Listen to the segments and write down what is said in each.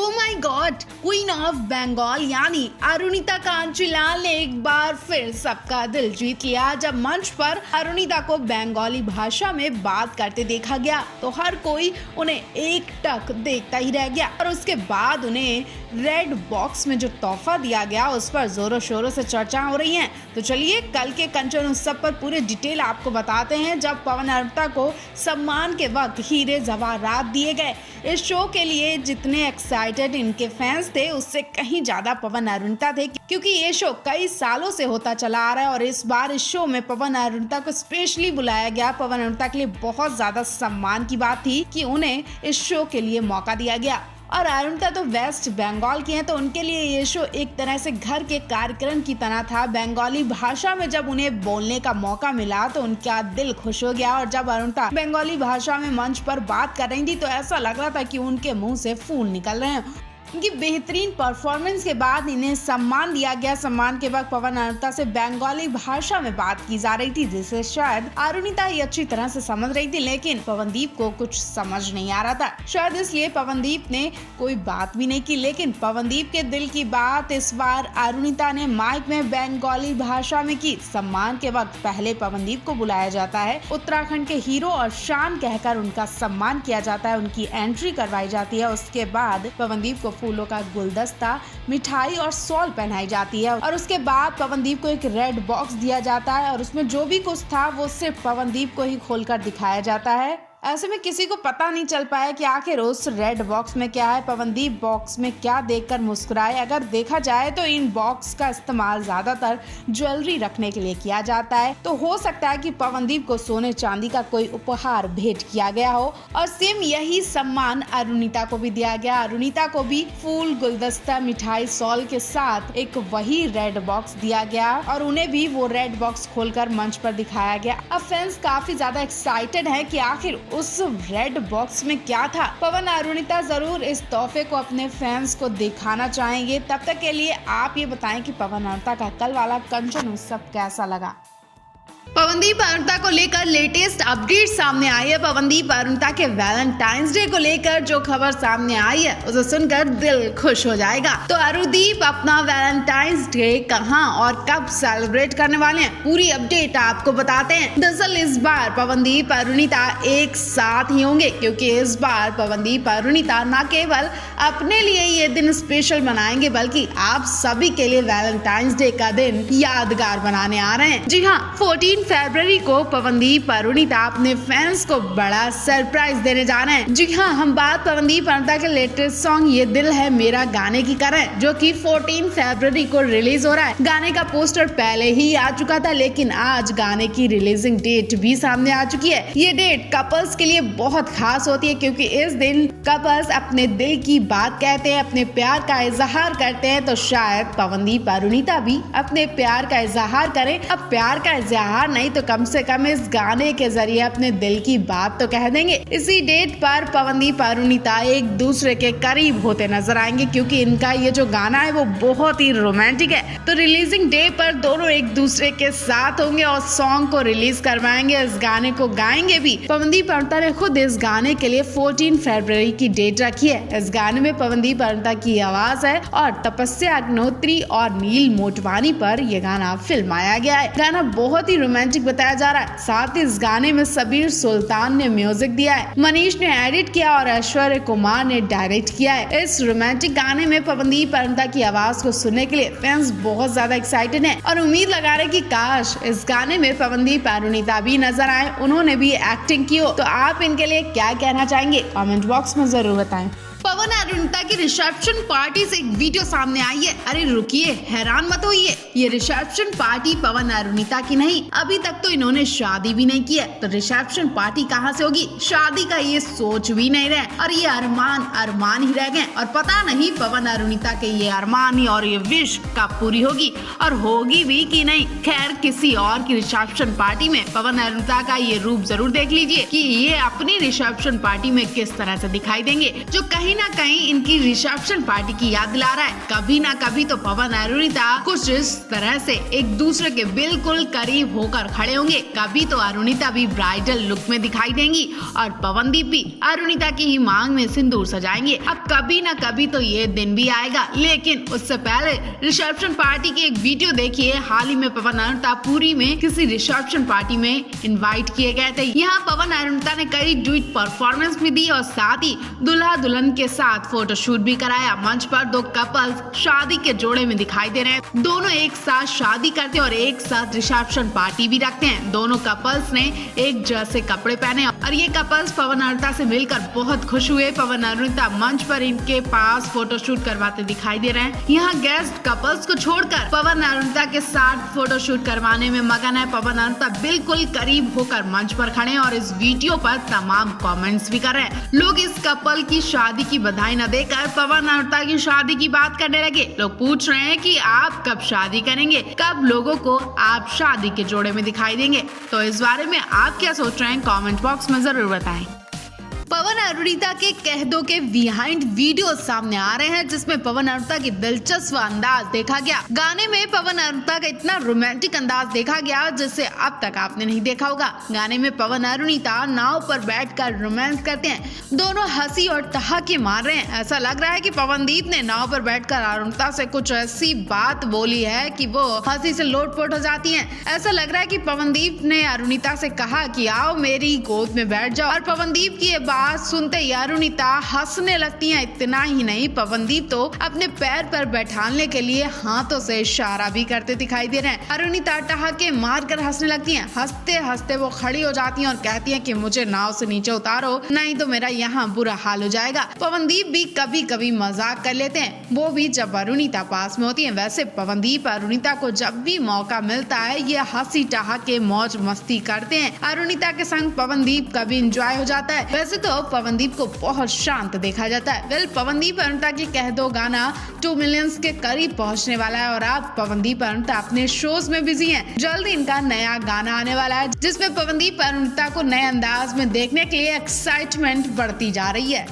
O my god, queen of Bengal यानी अरुणिता कांचीलाल ने एक बार फिर सबका दिल जीत लिया। जब मंच पर अरुणिता को बंगाली भाषा में बात करते देखा गया तो हर कोई उन्हें एकटक देखता ही रह गया और उसके बाद उन्हें रेड बॉक्स में जो तोहफा दिया गया उस पर जोरों शोरों से चर्चा हो रही है। तो चलिए कल के कंचन उत्सव पर पूरे डिटेल आपको बताते हैं, जब पवन अरुणिता को सम्मान के वक्त हीरे जवाहरात दिए गए। इस शो के लिए जितने एक्साइटेड इनके फैंस थे उससे कहीं ज्यादा पवन अरुणिता थे, क्योंकि ये शो कई सालों से होता चला आ रहा है और इस बार इस शो में पवन अरुणिता को स्पेशली बुलाया गया। पवन अरुणिता के लिए बहुत ज्यादा सम्मान की बात थी कि उन्हें इस शो के लिए मौका दिया गया और अरुणिता तो वेस्ट बंगाल की हैं, तो उनके लिए ये शो एक तरह से घर के कार्यक्रम की तरह था। बंगाली भाषा में जब उन्हें बोलने का मौका मिला तो उनका दिल खुश हो गया और जब अरुणिता बंगाली भाषा में मंच पर बात कर रही थी तो ऐसा लग रहा था कि उनके मुंह से फूल निकल रहे हैं। उनकी बेहतरीन परफॉर्मेंस के बाद इन्हें सम्मान दिया गया। सम्मान के वक्त पवन अरुणिता से बंगाली भाषा में बात की जा रही थी, जिसे शायद अरुणिता ही अच्छी तरह से समझ रही थी, लेकिन पवनदीप को कुछ समझ नहीं आ रहा था। शायद इसलिए पवनदीप ने कोई बात भी नहीं की, लेकिन पवनदीप के दिल की बात इस बार अरुणिता ने माइक में बंगाली भाषा में की। सम्मान के वक्त पहले पवनदीप को बुलाया जाता है, उत्तराखंड के हीरो और शान कहकर उनका सम्मान किया जाता है, उनकी एंट्री करवाई जाती है। उसके बाद पवनदीप को फूलों का गुलदस्ता, मिठाई और शॉल पहनाई जाती है और उसके बाद पवनदीप को एक रेड बॉक्स दिया जाता है और उसमें जो भी कुछ था वो सिर्फ पवनदीप को ही खोलकर दिखाया जाता है। ऐसे में किसी को पता नहीं चल पाया कि आखिर उस रेड बॉक्स में क्या है। पवनदीप बॉक्स में क्या देखकर मुस्कुराए। अगर देखा जाए तो इन बॉक्स का इस्तेमाल ज्यादातर ज्वेलरी रखने के लिए किया जाता है, तो हो सकता है कि पवनदीप को सोने चांदी का कोई उपहार भेंट किया गया हो और सेम यही सम्मान अरुणिता को भी दिया गया। अरुणिता को भी फूल, गुलदस्ता, मिठाई, शॉल के साथ एक वही रेड बॉक्स दिया गया और उन्हें भी वो रेड बॉक्स खोलकर मंच पर दिखाया गया। अब फैंस काफी ज्यादा एक्साइटेड है कि आखिर उस रेड बॉक्स में क्या था। पवन अरुणिता जरूर इस तोहफे को अपने फैंस को दिखाना चाहेंगे। तब तक के लिए आप ये बताएं कि पवन अरुणिता का कल वाला कंचन उत्सव कैसा लगा। पवनदीप अरुणिता को लेकर लेटेस्ट अपडेट सामने आई है। पवनदीप अरुणिता के वैलेंटाइंस डे को लेकर जो खबर सामने आई है उसे सुनकर दिल खुश हो जाएगा। तो अरुणदीप अपना वैलेंटाइंस डे कहां और कब सेलिब्रेट करने वाले हैं, पूरी अपडेट आपको बताते हैं। दरअसल इस बार पवनदीप अरुणिता एक साथ ही होंगे, क्योंकि इस बार पवनदीप अरुणिता न केवल अपने लिए ये दिन स्पेशल बनाएंगे बल्कि आप सभी के लिए वैलेंटाइंस डे का दिन यादगार बनाने आ रहे हैं। जी हाँ, 14 फरवरी को पवनदीप अरुणिता अपने फैंस को बड़ा सरप्राइज देने जा रहे हैं। जी हाँ, हम बात पवनदीप अरुणिता के लेटेस्ट सॉन्ग ये दिल है मेरा गाने की कर रहे हैं, जो कि 14 फरवरी को रिलीज हो रहा है। गाने का पोस्टर पहले ही आ चुका था, लेकिन आज गाने की रिलीजिंग डेट भी सामने आ चुकी है। ये डेट कपल्स के लिए बहुत खास होती है, क्योंकि इस दिन कपल्स अपने दिल की बात कहते हैं, अपने प्यार का इजहार करते हैं। तो शायद पवनदीप अरुणिता भी अपने प्यार का इजहार करें। अब प्यार का इजहार नहीं तो कम से कम इस गाने के जरिए अपने दिल की बात तो कह देंगे। इसी डेट पर पवनदीप अरुणिता एक दूसरे के करीब होते नजर आएंगे, क्योंकि इनका ये जो गाना है वो बहुत ही रोमांटिक है। तो रिलीजिंग डे पर दोनों एक दूसरे के साथ होंगे और सॉन्ग को रिलीज करवाएंगे, इस गाने को गाएंगे भी। पवनदीप अरुणिता ने खुद इस गाने के लिए 14 फरवरी की डेट रखी है। इस गाने में पवनदीप अरुणिता की आवाज है और तपस्या अग्निहोत्री और नील मोटवानी पर यह गाना फिल्माया गया है। गाना बहुत ही रोमांटिक बताया जा रहा है। साथ ही इस गाने में सबीर सुल्तान ने म्यूजिक दिया है, मनीष ने एडिट किया और ऐश्वर्य कुमार ने डायरेक्ट किया है। इस रोमांटिक गाने में पवनदीप अरुणिता की आवाज को सुनने के लिए फैंस बहुत ज्यादा एक्साइटेड हैं और उम्मीद लगा रहे कि काश इस गाने में पवनदीप अरुणिता भी नजर आए, उन्होंने भी एक्टिंग की हो। तो आप इनके लिए क्या कहना चाहेंगे, कमेंट बॉक्स में जरूर बताएं। पवन अरुणिता की रिसेप्शन पार्टी से एक वीडियो सामने आई है। अरे रुकिए, हैरान मत होइए, ये रिसेप्शन पार्टी पवन अरुणिता की नहीं, अभी तक तो इन्होंने शादी भी नहीं की है, तो रिसेप्शन पार्टी कहाँ से होगी। शादी का ये सोच भी नहीं रहे और ये अरमान ही रह गए और पता नहीं पवन अरुणिता के ये अरमान और ये विश कब पूरी होगी और होगी भी कि नहीं। खैर, किसी और की रिसेप्शन पार्टी में पवन अरुणिता का ये रूप जरूर देख लीजिए कि ये अपनी रिसेप्शन पार्टी में किस तरह से दिखाई देंगे, जो कहीं ना कहीं इनकी रिसेप्शन पार्टी की याद दिला रहा है। कभी ना कभी तो पवन अरुणिता कुछ इस तरह से एक दूसरे के बिल्कुल करीब होकर खड़े होंगे। कभी तो अरुणिता भी ब्राइडल लुक में दिखाई देंगी और पवनदीप भी अरुणिता की ही मांग में सिंदूर सजाएंगे। अब कभी ना कभी तो ये दिन भी आएगा, लेकिन उससे पहले रिसेप्शन पार्टी की एक वीडियो देखिए। हाल ही में पवन अरुणिता पुरी में किसी रिसेप्शन पार्टी में इनवाइट किए गए थे। यहाँ पवन अरुणिता ने कई ड्यूट परफॉर्मेंस भी दी और साथ ही दूल्हा दुल्हन के साथ फोटोशूट भी कराया। मंच पर दो कपल्स शादी के जोड़े में दिखाई दे रहे हैं। दोनों एक साथ शादी करते हैं और एक साथ रिसेप्शन पार्टी भी रखते हैं। दोनों कपल्स ने एक जैसे कपड़े पहने और ये कपल्स पवन अरुणिता से मिलकर बहुत खुश हुए। पवन अरुणिता मंच पर इनके पास फोटोशूट करवाते दिखाई दे रहे हैं। यहाँ गेस्ट कपल्स को छोड़कर पवन अरुणिता के साथ फोटोशूट करवाने में मगन है। पवन अरुणिता बिल्कुल करीब होकर मंच पर खड़े हैं और इस वीडियो पर तमाम कमेंट्स भी कर रहे हैं। लोग इस कपल की शादी की बधाई न देकर पवन अरुणिता की शादी की बात करने लगे। लोग पूछ रहे हैं कि आप कब शादी करेंगे, कब लोगों को आप शादी के जोड़े में दिखाई देंगे। तो इस बारे में आप क्या सोच रहे हैं, कमेंट बॉक्स में जरूर बताएं। पवन अरुणिता के कह दो के बिहाइंड वीडियो सामने आ रहे हैं, जिसमें पवन अरुणिता की दिलचस्प अंदाज देखा गया। गाने में पवन अरुणिता का इतना रोमांटिक अंदाज देखा गया जिसे अब तक आपने नहीं देखा होगा। गाने में पवन अरुणिता नाव पर बैठकर रोमांस करते हैं। दोनों हंसी और ठहाके मार रहे हैं। ऐसा लग रहा है कि पवनदीप ने नाव पर बैठकर अरुणिता से कुछ ऐसी बात बोली है कि वो हंसी से लोटपोट हो जाती हैं। ऐसा लग रहा है कि पवनदीप ने अरुणिता से कहा कि आओ मेरी गोद में बैठ जाओ और पवनदीप की ये बात सुनते ही अरुणिता हंसने लगती हैं। इतना ही नहीं, पवनदीप तो अपने पैर पर बैठाने के लिए हाथों से इशारा भी करते दिखाई दे रहे हैं। अरुणिता ठहाके मारकर हंसने लगती हैं। हंसते हंसते वो खड़ी हो जाती हैं और कहती हैं कि मुझे नाव से नीचे उतारो, नहीं तो मेरा यहाँ बुरा हाल हो जाएगा। पवनदीप भी कभी कभी मजाक कर लेते हैं, वो भी जब अरुणिता पास में होती है। वैसे पवनदीप अरुणिता को जब भी मौका मिलता है ये हंसी ठहाके मौज मस्ती करते हैं। अरुणिता के संग पवनदीप का भी इंजॉय हो जाता है। वैसे तो पवनदीप को बहुत शांत देखा जाता है। वेल, पवनदीप अरुणिता की कह दो गाना 2 मिलियंस के करीब पहुंचने वाला है और अब पवनदीप अरुणिता अपने शोज में बिजी हैं। जल्द इनका नया गाना आने वाला है जिसमें पवनदीप अरुणिता को नए अंदाज में देखने के लिए एक्साइटमेंट बढ़ती जा रही है।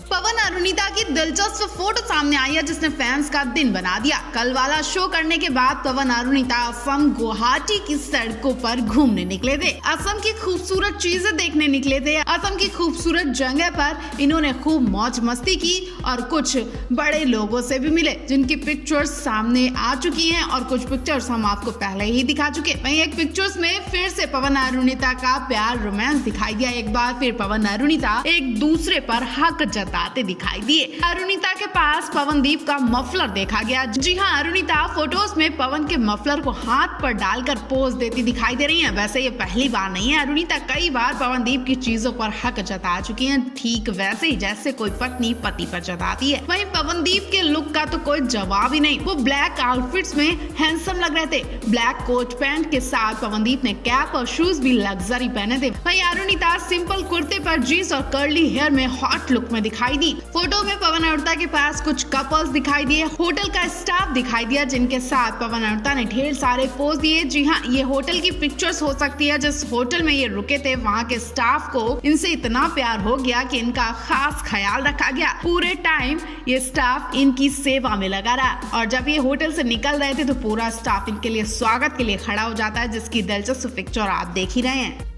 पवन अरुणिता की दिलचस्प फोटो सामने आई है जिसने फैंस का दिन बना दिया। कल वाला शो करने के बाद पवन अरुणिता असम गुवाहाटी की सड़कों पर घूमने निकले थे। असम की खूबसूरत चीजें देखने निकले थे। असम की खूबसूरत जगह पर इन्होंने खूब मौज मस्ती की और कुछ बड़े लोगों से भी मिले जिनकी पिक्चर्स सामने आ चुकी हैं और कुछ पिक्चर्स हम आपको पहले ही दिखा चुके। वहीं एक पिक्चर्स में फिर से पवन अरुणिता का प्यार रोमांस दिखाई दिया। एक बार फिर पवन अरुणिता एक दूसरे पर हक जताते दिखाई दिए। अरुणिता के पास पवनदीप का मफलर देखा गया। जी हाँ, अरुणिता फोटोज में पवन के मफलर को हाथ पर डालकर पोज देती दिखाई दे रही हैं। वैसे ये पहली बार नहीं है, अरुणिता कई बार पवनदीप की चीजों पर हक जता चुकी हैं, ठीक वैसे ही जैसे कोई पत्नी पति पर जताती है। वहीं पवनदीप के लुक का तो कोई जवाब ही नहीं। वो ब्लैक आउटफिट्स में हैंडसम लग रहे थे। ब्लैक कोट पैंट के साथ पवनदीप ने कैप और शूज भी लग्जरी पहने थे। वहीं अरुणिता सिंपल कुर्ते पर जींस और कर्ली हेयर में हॉट लुक में दिखाई दी। फोटो में पवन अरुणिता के पास कुछ कपल्स दिखाई दिए। होटल का स्टाफ दिखाई दिया जिनके साथ पवन अरुणिता ने ढेर सारे पोज दिए। जी हाँ, ये होटल की पिक्चर्स हो सकती है। जिस होटल में ये रुके थे वहाँ के स्टाफ को इनसे इतना प्यार हो गया कि इनका खास ख्याल रखा गया। पूरे टाइम ये स्टाफ इनकी सेवा में लगा रहा और जब ये होटल से निकल रहे थे तो पूरा स्टाफ इनके लिए स्वागत के लिए खड़ा हो जाता है, जिसकी दिलचस्प पिक्चर आप देख ही रहे हैं।